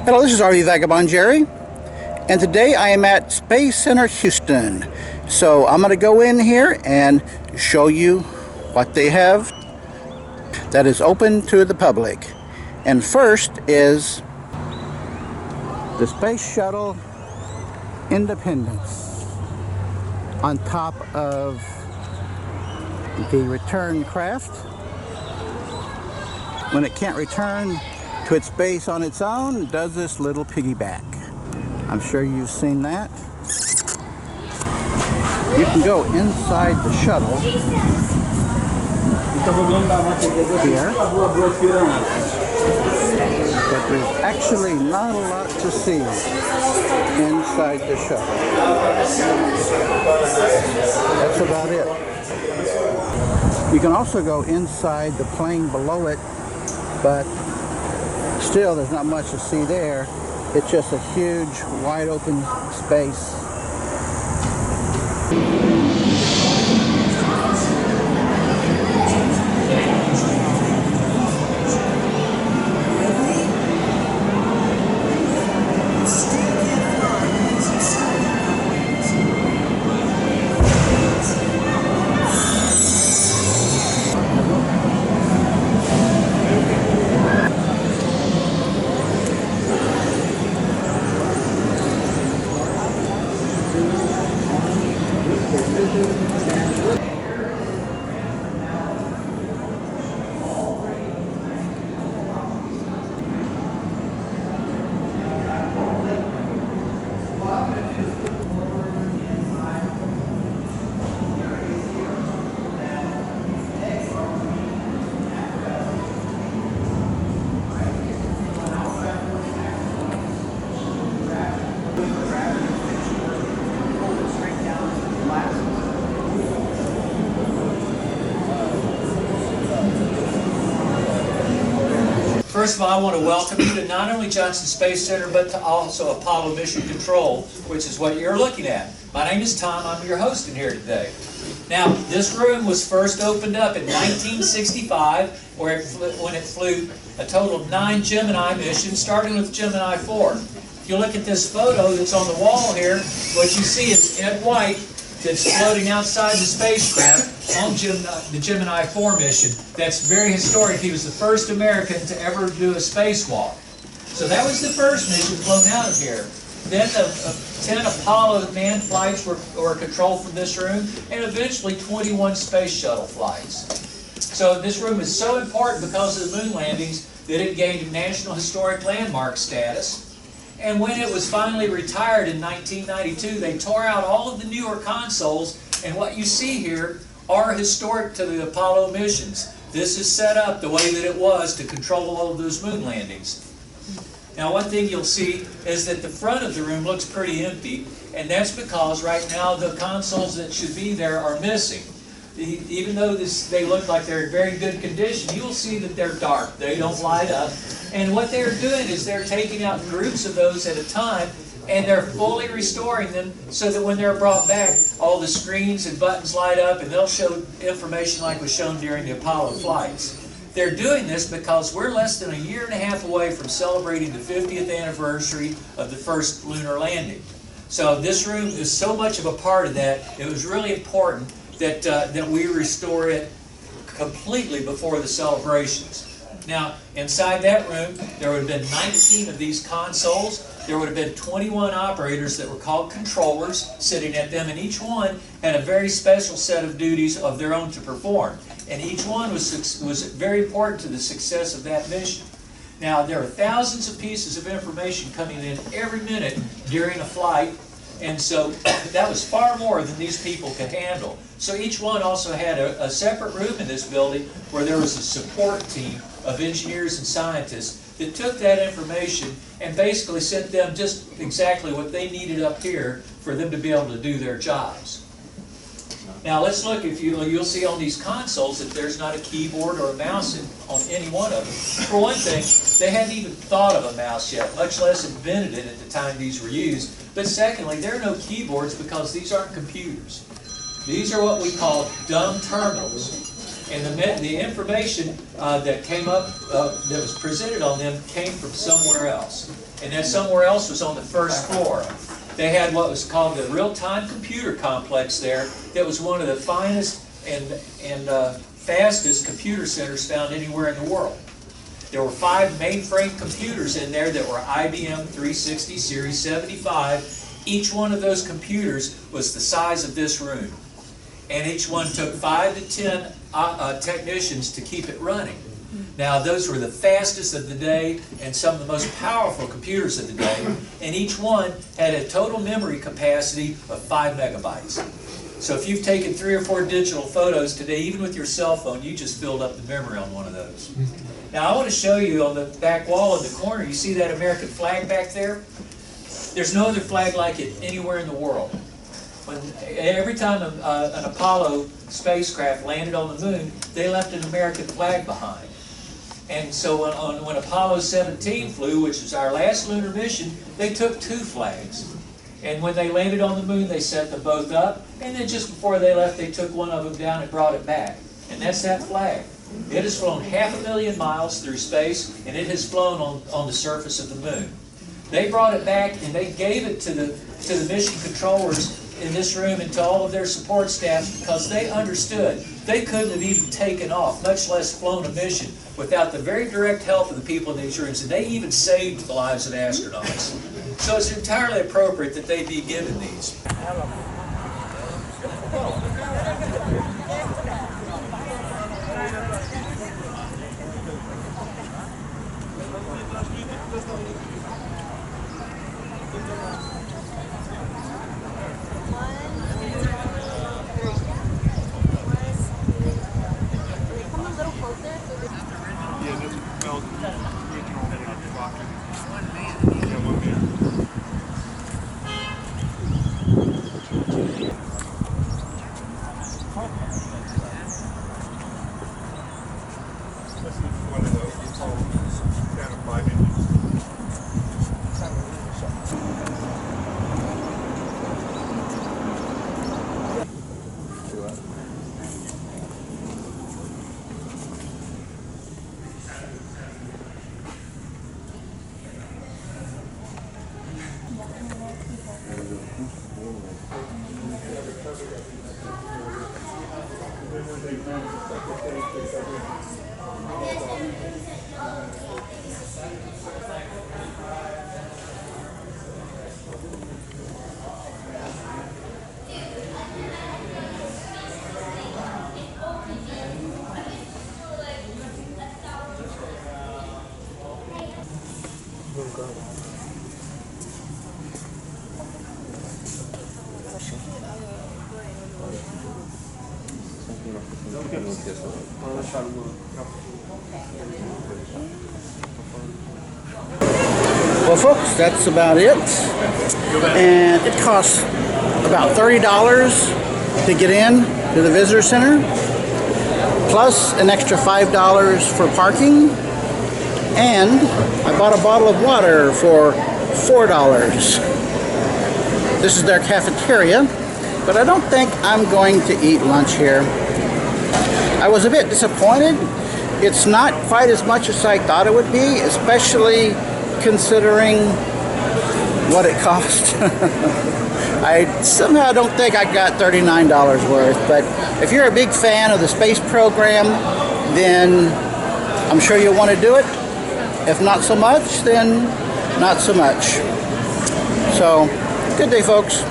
Hello, this is RV Vagabond Jerry, and today I am at Space Center Houston. So I'm going to go in here and show you what they have that is open to the public. And first is the Space Shuttle Independence on top of the return craft. When it can't return to its base on its own, it does this little piggyback. I'm sure you've seen that. You can go inside the shuttle here, but there's actually not a lot to see inside the shuttle. That's about it. You can also go inside the plane below it, but still there's not much to see there. It's just a huge wide open space. First of all, I want to welcome you to not only Johnson Space Center, but to also Apollo Mission Control, which is what you're looking at. My name is Tom. I'm your host in here today. Now, this room was first opened up in 1965, when it flew a total of 9 Gemini missions, starting with Gemini 4. If you look at this photo that's on the wall here, what you see is Ed White that's floating outside the spacecraft on the Gemini 4 mission. That's very historic. He was the first American to ever do a spacewalk. So that was the first mission flown out of here. Then 10 Apollo manned flights were controlled from this room, and eventually 21 space shuttle flights. So this room is so important because of the moon landings that it gained National Historic Landmark status. And when it was finally retired in 1992, they tore out all of the newer consoles, and what you see here are historic to the Apollo missions. This is set up the way that it was to control all of those moon landings. Now, one thing you'll see is that the front of the room looks pretty empty, and that's because right now the consoles that should be there are missing. Even though they look like they're in very good condition, you'll see that they're dark. They don't light up. And what they're doing is they're taking out groups of those at a time, and they're fully restoring them so that when they're brought back, all the screens and buttons light up, and they'll show information like was shown during the Apollo flights. They're doing this because we're less than a year and a half away from celebrating the 50th anniversary of the first lunar landing. So this room is so much of a part of that. It was really important that we restore it completely before the celebrations. Now, inside that room, there would have been 19 of these consoles. There would have been 21 operators that were called controllers sitting at them, and each one had a very special set of duties of their own to perform. And each one was very important to the success of that mission. Now, there are thousands of pieces of information coming in every minute during a flight, and so that was far more than these people could handle. So each one also had a separate room in this building where there was a support team of engineers and scientists that took that information and basically sent them just exactly what they needed up here for them to be able to do their jobs. Now let's look, you'll see on these consoles that there's not a keyboard or a mouse on any one of them. For one thing, they hadn't even thought of a mouse yet, much less invented it at the time these were used. But secondly, there are no keyboards because these aren't computers. These are what we call dumb terminals. And the information that came up, that was presented on them, came from somewhere else. and then somewhere else was on the first floor. They had what was called the real-time computer complex there that was one of the finest and fastest computer centers found anywhere in the world. There were 5 mainframe computers in there that were IBM 360 Series 75. Each one of those computers was the size of this room. And each one took 5 to 10 technicians to keep it running. Now, those were the fastest of the day and some of the most powerful computers of the day. And each one had a total memory capacity of 5 megabytes. So if you've taken 3 or 4 digital photos today, even with your cell phone, you just filled up the memory on one of those. Now, I want to show you on the back wall in the corner, you see that American flag back there? There's no other flag like it anywhere in the world. Every time an Apollo spacecraft landed on the moon, they left an American flag behind. And so when Apollo 17 flew, which was our last lunar mission, they took 2 flags. And when they landed on the moon, they set them both up. And then just before they left, they took one of them down and brought it back. And that's that flag. It has flown 500,000 miles through space, and it has flown on the surface of the moon. They brought it back, and they gave it to the mission controllers in this room and to all of their support staff because they understood they couldn't have even taken off, much less flown a mission, without the very direct help of the people in these rooms. And they even saved the lives of astronauts. So it's entirely appropriate that they be given these. Well, folks, that's about it. And it costs about $30 to get in to the visitor center, plus an extra $5 for parking. And I bought a bottle of water for $4. This is their cafeteria, but I don't think I'm going to eat lunch here. I was a bit disappointed. It's not quite as much as I thought it would be, especially considering what it cost. I somehow don't think I got $39 worth, but if you're a big fan of the space program, then I'm sure you'll want to do it. If not so much, then not so much. So, good day, folks.